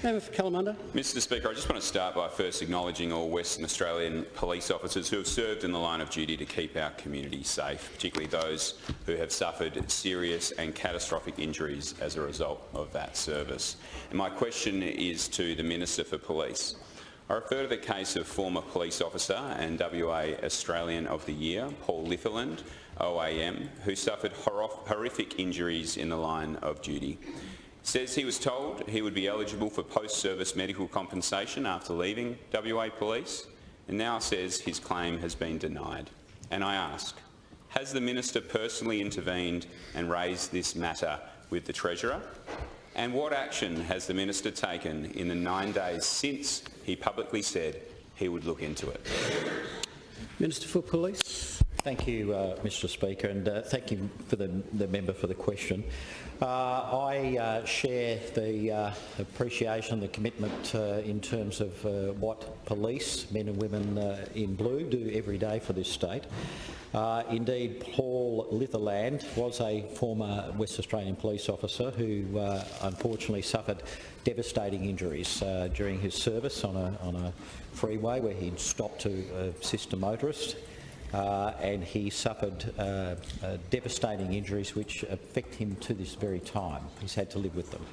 Member for Kalamunda. Mr Speaker, I just want to start by first acknowledging all Western Australian police officers who have served in the line of duty to keep our community safe, particularly those who have suffered serious and catastrophic injuries as a result of that service. And my question is to the Minister for Police. I refer to the case of former police officer and WA Australian of the Year, Paul Litherland, OAM, who suffered horrific injuries in the line of duty. Says he was told he would be eligible for post-service medical compensation after leaving WA Police, and now says his claim has been denied. And I ask, has the Minister personally intervened and raised this matter with the Treasurer? And what action has the Minister taken in the 9 days since he publicly said he would look into it? Minister for Police. Thank you, Mr Speaker, and thank you for the member for the question. I share the appreciation, the commitment in terms of what police, men and women in blue, do every day for this state. Indeed, Paul Litherland was a former West Australian police officer who unfortunately suffered devastating injuries during his service on a freeway where he'd stopped to assist a motorist. And he suffered devastating injuries which affect him to this very time. He's had to live with them.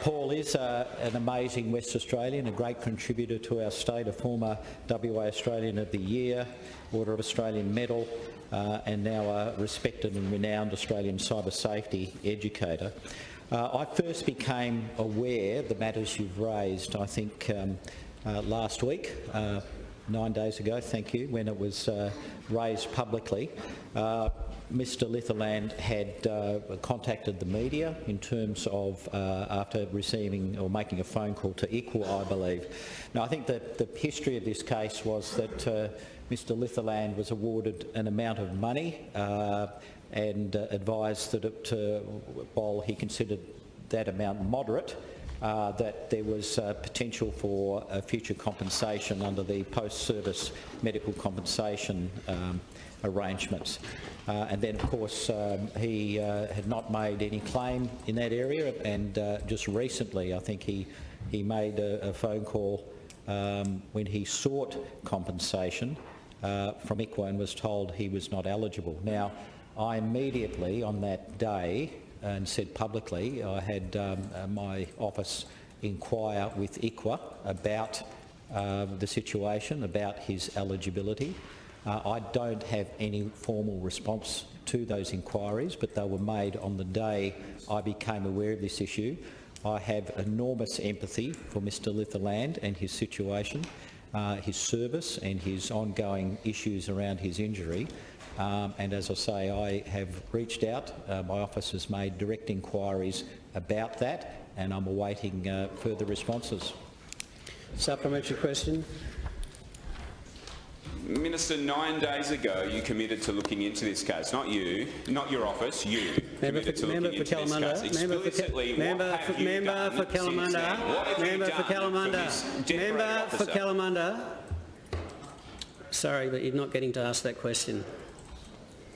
Paul is an amazing West Australian, a great contributor to our state, a former WA Australian of the Year, Order of Australian Medal, and now a respected and renowned Australian cyber safety educator. I first became aware of the matters you've raised, I think, last week. 9 days ago, thank you, when it was raised publicly. Mr Litherland had contacted the media in terms of after receiving or making a phone call to ICWA, I believe. Now, I think that the history of this case was that Mr Litherland was awarded an amount of money and advised that while he considered that amount moderate, that there was potential for future compensation under the post-service medical compensation arrangements. And then, of course, he had not made any claim in that area, and just recently I think he made a phone call when he sought compensation from ICWA and was told he was not eligible. Now, I immediately on that day and said publicly, I had my office inquire with ICWA about the situation, about his eligibility. I don't have any formal response to those inquiries, but they were made on the day I became aware of this issue. I have enormous empathy for Mr Litherland and his situation, his service and his ongoing issues around his injury. And as I say, I have reached out. My office has made direct inquiries about that, and I'm awaiting further responses. Supplementary question. Minister, 9 days ago you committed to looking into this case. Not you, not your office, you committed to looking into this case. Explicitly, Member for Kalamunda. Sorry, but you're not getting to ask that question.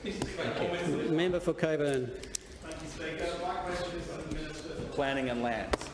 Member for Coburn. Thank you, Speaker. My question is to the Minister for Planning and Lands.